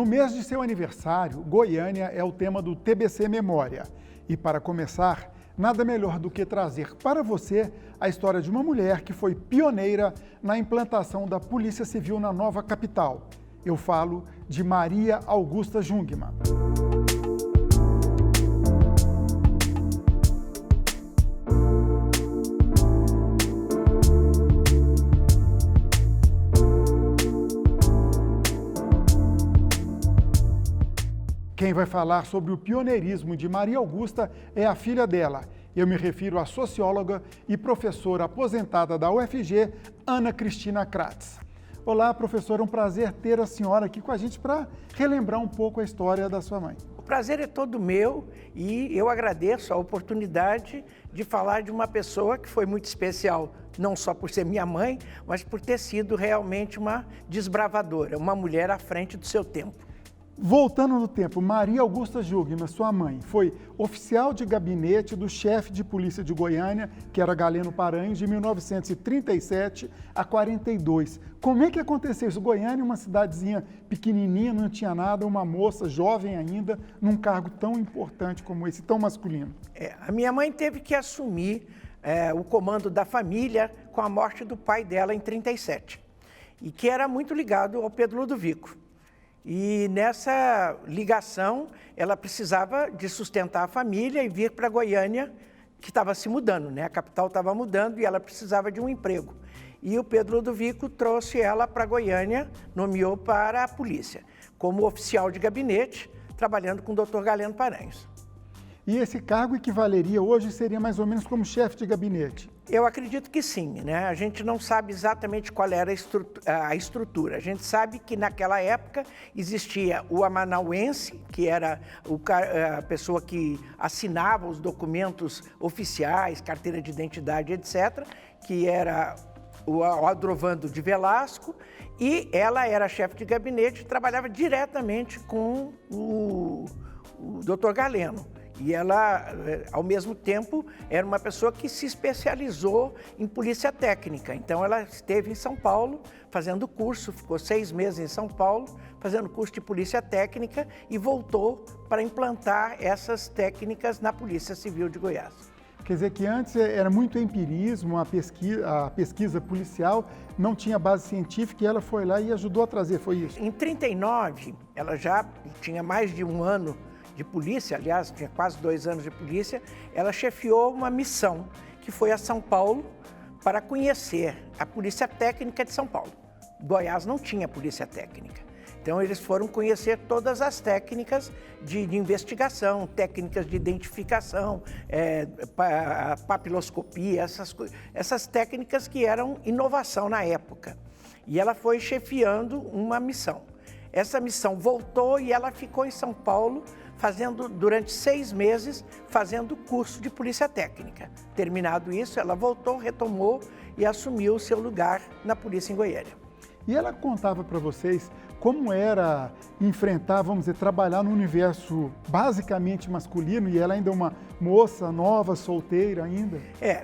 No mês de seu aniversário, Goiânia é o tema do TBC Memória. E para começar, nada melhor do que trazer para você a história de uma mulher que foi pioneira na implantação da Polícia Civil na nova capital. Eu falo de Maria Augusta Jungmann. Quem vai falar sobre o pioneirismo de Maria Augusta é a filha dela. Eu me refiro à socióloga e professora aposentada da UFG, Ana Cristina Kratz. Olá, professora, um prazer ter a senhora aqui com a gente para relembrar um pouco a história da sua mãe. O prazer é todo meu e eu agradeço a oportunidade de falar de uma pessoa que foi muito especial, não só por ser minha mãe, mas por ter sido realmente uma desbravadora, uma mulher à frente do seu tempo. Voltando no tempo, Maria Augusta Jungmann, sua mãe, foi oficial de gabinete do chefe de polícia de Goiânia, que era Galeno Paranhos, de 1937 a 42. Como é que aconteceu isso? Goiânia, uma cidadezinha pequenininha, não tinha nada, uma moça jovem ainda, num cargo tão importante como esse, tão masculino. A minha mãe teve que assumir o comando da família com a morte do pai dela em 37, e que era muito ligado ao Pedro Ludovico. E nessa ligação, ela precisava de sustentar a família e vir para Goiânia, que estava se mudando, né? A capital estava mudando e ela precisava de um emprego. E o Pedro Ludovico trouxe ela para Goiânia, nomeou para a polícia, como oficial de gabinete, trabalhando com o Dr. Galeno Paranhos. E esse cargo equivaleria hoje, seria mais ou menos como chefe de gabinete? Eu acredito que sim, né? A gente não sabe exatamente qual era a estrutura. A gente sabe que naquela época existia o amanauense, que era a pessoa que assinava os documentos oficiais, carteira de identidade, etc., que era o Adrovando de Velasco, e ela era chefe de gabinete e trabalhava diretamente com o Dr. Galeno. E ela, ao mesmo tempo, era uma pessoa que se especializou em polícia técnica. Então, ela esteve em São Paulo fazendo curso, ficou 6 meses em São Paulo, fazendo curso de polícia técnica e voltou para implantar essas técnicas na Polícia Civil de Goiás. Quer dizer que antes era muito empirismo, a pesquisa policial não tinha base científica e ela foi lá e ajudou a trazer, foi isso? Em 39, ela já tinha mais de um ano de polícia, aliás, tinha quase 2 anos de polícia, ela chefiou uma missão que foi a São Paulo para conhecer a Polícia Técnica de São Paulo. Goiás não tinha polícia técnica. Então, eles foram conhecer todas as técnicas de investigação, técnicas de identificação, papiloscopia, essas técnicas que eram inovação na época. E ela foi chefiando uma missão. Essa missão voltou e ela ficou em São Paulo durante 6 meses, fazendo curso de polícia técnica. Terminado isso, ela voltou, retomou e assumiu o seu lugar na polícia em Goiânia. E ela contava para vocês como era enfrentar, vamos dizer, trabalhar no universo basicamente masculino, e ela ainda é uma moça nova, solteira ainda?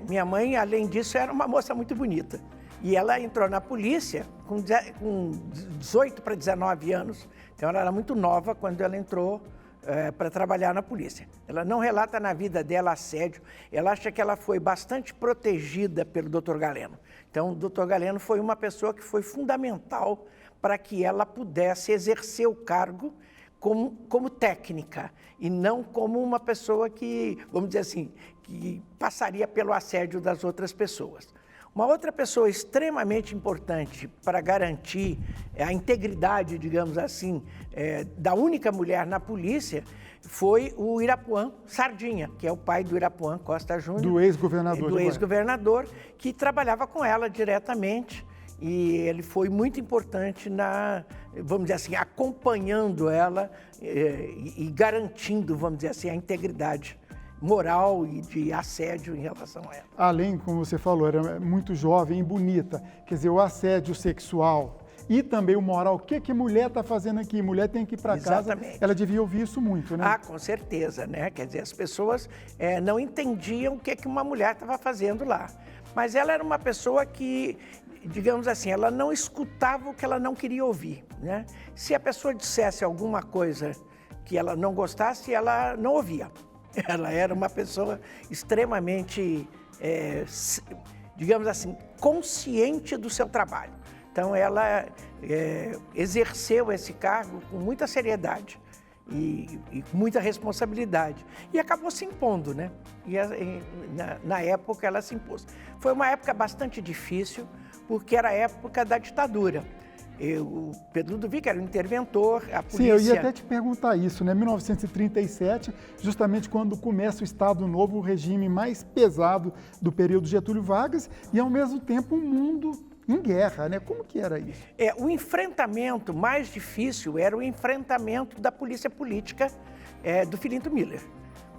Minha mãe, além disso, era uma moça muito bonita. E ela entrou na polícia com 18 para 19 anos, então ela era muito nova quando ela entrou para trabalhar na polícia. Ela não relata na vida dela assédio, ela acha que ela foi bastante protegida pelo Dr. Galeno. Então, o Dr. Galeno foi uma pessoa que foi fundamental para que ela pudesse exercer o cargo como técnica e não como uma pessoa que, vamos dizer assim, que passaria pelo assédio das outras pessoas. Uma outra pessoa extremamente importante para garantir a integridade, digamos assim, da única mulher na polícia foi o Irapuã Sardinha, que é o pai do Irapuã Costa Júnior. Do ex-governador. Do ex-governador, que trabalhava com ela diretamente. E ele foi muito importante vamos dizer assim, acompanhando ela e garantindo, vamos dizer assim, a integridade moral e de assédio em relação a ela. Além, como você falou, era muito jovem e bonita. Quer dizer, o assédio sexual e também o moral. O que mulher está fazendo aqui? Mulher tem que ir para casa. Ela devia ouvir isso muito, né? Ah, com certeza, né? Quer dizer, as pessoas não entendiam o que uma mulher estava fazendo lá. Mas ela era uma pessoa que digamos assim, ela não escutava o que ela não queria ouvir, né? Se a pessoa dissesse alguma coisa que ela não gostasse, ela não ouvia. Ela era uma pessoa extremamente, digamos assim, consciente do seu trabalho. Então, ela exerceu esse cargo com muita seriedade e com muita responsabilidade. E acabou se impondo, né? Na época, ela se impôs. Foi uma época bastante difícil, porque era a época da ditadura. O Pedro Ludovico era o interventor, a polícia... Sim, eu ia até te perguntar isso, né? 1937, justamente quando começa o Estado Novo, o regime mais pesado do período Getúlio Vargas, e ao mesmo tempo um mundo em guerra, né? Como que era isso? O enfrentamento mais difícil era o enfrentamento da polícia política do Filinto Miller,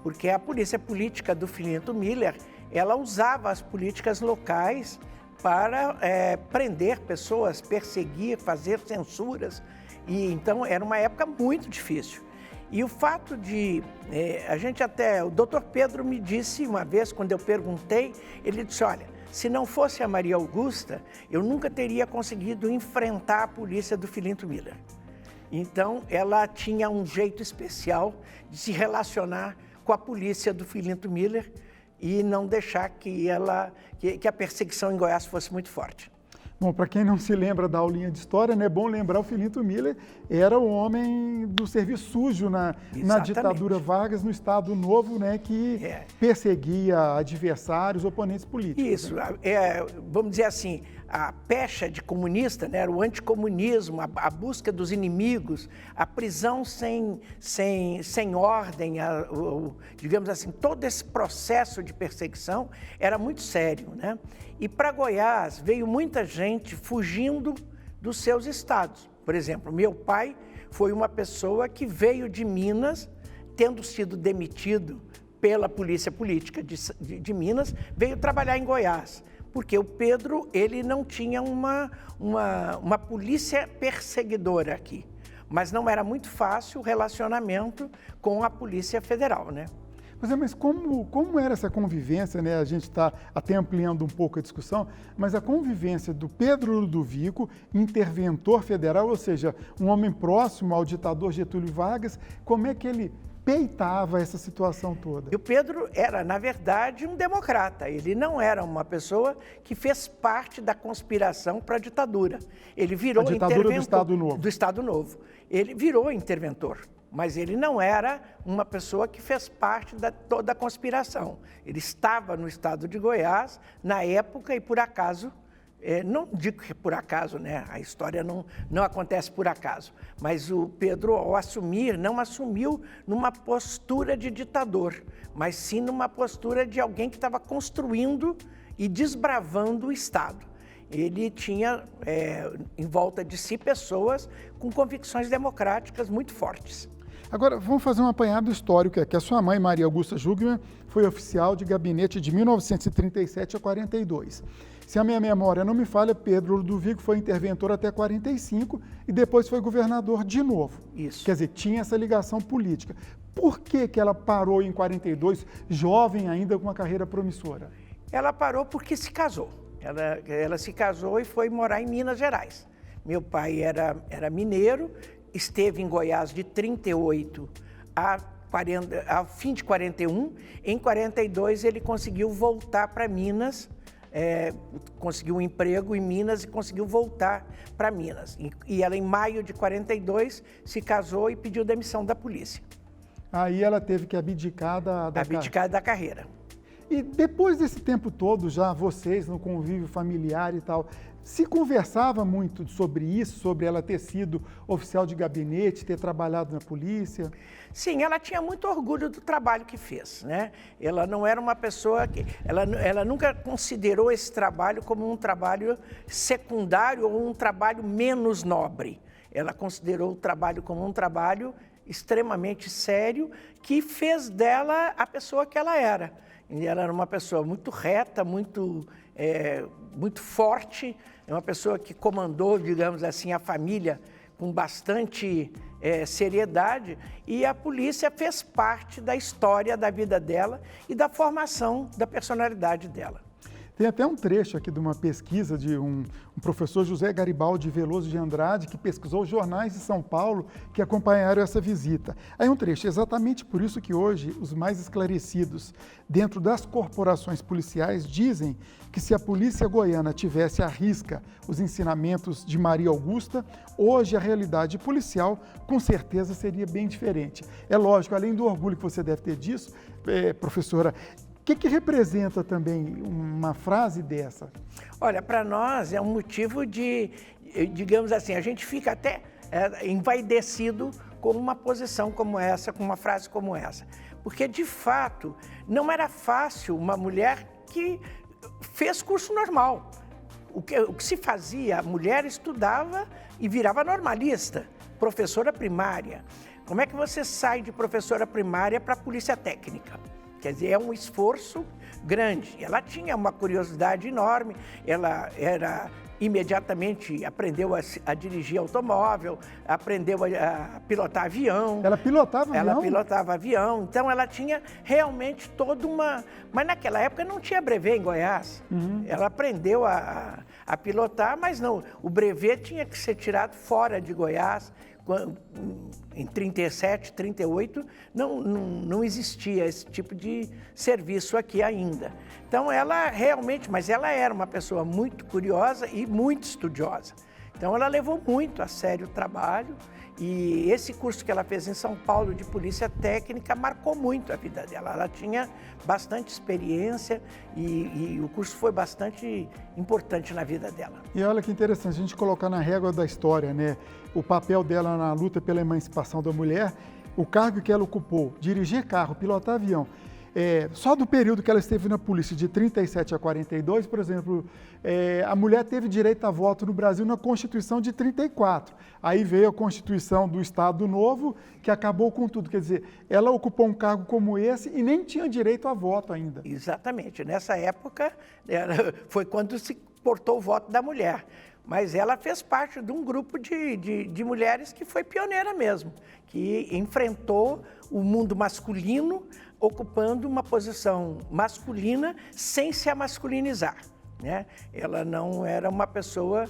porque a polícia política do Filinto Miller, ela usava as políticas locais para prender pessoas, perseguir, fazer censuras. E então era uma época muito difícil. E o fato de, o doutor Pedro me disse uma vez, quando eu perguntei, ele disse, olha, se não fosse a Maria Augusta, eu nunca teria conseguido enfrentar a polícia do Filinto Miller. Então, ela tinha um jeito especial de se relacionar com a polícia do Filinto Miller e não deixar que a perseguição em Goiás fosse muito forte. Bom, para quem não se lembra da aulinha de história, é bom lembrar o Filinto Miller era o homem do serviço sujo na ditadura Vargas, no Estado Novo, né, que perseguia adversários, oponentes políticos. Isso, né? Vamos dizer assim, a pecha de comunista, né, era o anticomunismo, a busca dos inimigos, a prisão sem ordem, digamos assim, todo esse processo de perseguição era muito sério, né? E para Goiás veio muita gente fugindo dos seus estados. Por exemplo, meu pai foi uma pessoa que veio de Minas, tendo sido demitido pela polícia política de Minas, veio trabalhar em Goiás. Porque o Pedro, ele não tinha uma polícia perseguidora aqui. Mas não era muito fácil o relacionamento com a Polícia Federal, né? Mas como era essa convivência, né? A gente está até ampliando um pouco a discussão, mas a convivência do Pedro Ludovico, interventor federal, ou seja, um homem próximo ao ditador Getúlio Vargas, como é que ele peitava essa situação toda? E o Pedro era, na verdade, um democrata. Ele não era uma pessoa que fez parte da conspiração para a ditadura. Ele virou interventor do Estado Novo. Do Estado Novo. Ele virou interventor, mas ele não era uma pessoa que fez parte da toda a conspiração. Ele estava no estado de Goiás na época e por acaso, não digo que por acaso, né? A história não acontece por acaso, mas o Pedro, ao assumir, não assumiu numa postura de ditador, mas sim numa postura de alguém que estava construindo e desbravando o Estado. Ele tinha em volta de si pessoas com convicções democráticas muito fortes. Agora, vamos fazer um apanhado histórico, que a sua mãe, Maria Augusta Jungmann, foi oficial de gabinete de 1937 a 42. Se a minha memória não me falha, Pedro Ludovico foi interventor até 45 e depois foi governador de novo. Isso. Quer dizer, tinha essa ligação política. Por que ela parou em 42, jovem ainda, com uma carreira promissora? Ela parou porque se casou. Ela se casou e foi morar em Minas Gerais. Meu pai era mineiro, esteve em Goiás de 38 ao fim de 41. Em 42 ele conseguiu voltar para Minas, conseguiu um emprego em Minas e conseguiu voltar para Minas. E ela, em maio de 42, se casou e pediu demissão da polícia. Aí ela teve que abdicar da carreira. E depois desse tempo todo, já vocês no convívio familiar e tal, se conversava muito sobre isso, sobre ela ter sido oficial de gabinete, ter trabalhado na polícia? Sim, ela tinha muito orgulho do trabalho que fez, né? Ela não era uma pessoa que... Ela nunca considerou esse trabalho como um trabalho secundário ou um trabalho menos nobre. Ela considerou o trabalho como um trabalho extremamente sério que fez dela a pessoa que ela era. E ela era uma pessoa muito reta, muito forte, uma pessoa que comandou, digamos assim, a família com bastante seriedade, e a polícia fez parte da história da vida dela e da formação da personalidade dela. Tem até um trecho aqui de uma pesquisa de um professor José Garibaldi Veloso de Andrade, que pesquisou jornais de São Paulo que acompanharam essa visita. Aí um trecho, exatamente por isso que hoje os mais esclarecidos dentro das corporações policiais dizem que se a polícia goiana tivesse à risca os ensinamentos de Maria Augusta, hoje a realidade policial com certeza seria bem diferente. É lógico, além do orgulho que você deve ter disso, professora, o que representa também uma frase dessa? Olha, para nós é um motivo de, digamos assim, a gente fica até envaidecido com uma posição como essa, com uma frase como essa. Porque, de fato, não era fácil uma mulher que fez curso normal. O que se fazia, a mulher estudava e virava normalista, professora primária. Como é que você sai de professora primária para a polícia técnica? Quer dizer, é um esforço grande. Ela tinha uma curiosidade enorme, ela imediatamente aprendeu a dirigir automóvel, aprendeu a pilotar avião. Ela pilotava avião? Ela pilotava avião, então ela tinha realmente toda uma... Mas naquela época não tinha brevet em Goiás. Ela aprendeu a pilotar, mas não, o brevet tinha que ser tirado fora de Goiás. Em 37, 38, não existia esse tipo de serviço aqui ainda. Então ela realmente, mas ela era uma pessoa muito curiosa e muito estudiosa. Então ela levou muito a sério o trabalho e esse curso que ela fez em São Paulo de polícia técnica marcou muito a vida dela. Ela tinha bastante experiência e o curso foi bastante importante na vida dela. E olha que interessante, a gente colocar na régua da história, né, o papel dela na luta pela emancipação da mulher, o cargo que ela ocupou, dirigir carro, pilotar avião. Só do período que ela esteve na polícia, de 37 a 42, por exemplo, a mulher teve direito a voto no Brasil na Constituição de 34. Aí veio a Constituição do Estado Novo, que acabou com tudo. Quer dizer, ela ocupou um cargo como esse e nem tinha direito a voto ainda. Exatamente. Nessa época, foi quando se portou o voto da mulher. Mas ela fez parte de um grupo de mulheres que foi pioneira mesmo, que enfrentou o mundo masculino, ocupando uma posição masculina sem se amasculinizar, né? Ela não era uma pessoa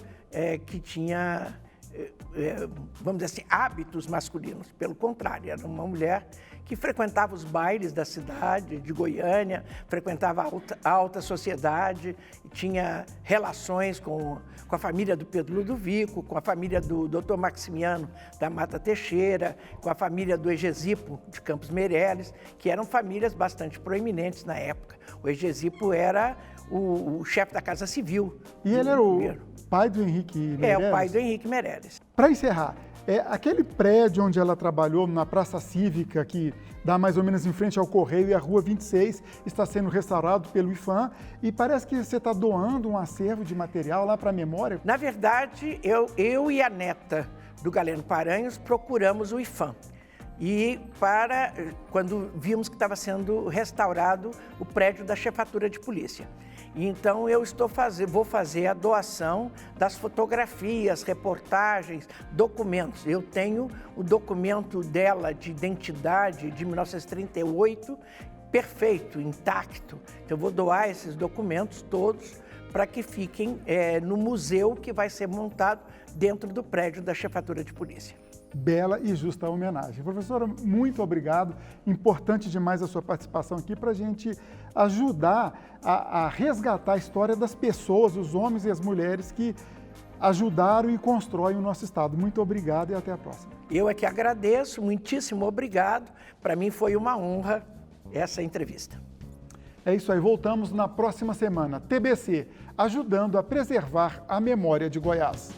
que tinha, vamos dizer assim, hábitos masculinos. Pelo contrário, era uma mulher que frequentava os bailes da cidade de Goiânia, frequentava a alta sociedade, tinha relações com a família do Pedro Ludovico, com a família do Dr. Maximiano da Mata Teixeira, com a família do Egesipo de Campos Meireles, que eram famílias bastante proeminentes na época. O Egesipo era o chefe da Casa Civil. E ele era o pai do Henrique Meireles? O pai do Henrique Meireles. Para encerrar, aquele prédio onde ela trabalhou, na Praça Cívica, que dá mais ou menos em frente ao Correio, e a Rua 26, está sendo restaurado pelo IPHAN, e parece que você está doando um acervo de material lá para a memória. Na verdade, eu e a neta do Galeno Paranhos procuramos o IPHAN. E quando vimos que estava sendo restaurado o prédio da Chefatura de Polícia. Então eu vou fazer a doação das fotografias, reportagens, documentos. Eu tenho o documento dela de identidade de 1938, perfeito, intacto. Então eu vou doar esses documentos todos para que fiquem no museu que vai ser montado dentro do prédio da Chefatura de Polícia. Bela e justa homenagem. Professora, muito obrigado. Importante demais a sua participação aqui para a gente ajudar a resgatar a história das pessoas, os homens e as mulheres que ajudaram e constroem o nosso Estado. Muito obrigado e até a próxima. Eu é que agradeço, muitíssimo obrigado. Para mim foi uma honra essa entrevista. É isso aí, voltamos na próxima semana. TBC, ajudando a preservar a memória de Goiás.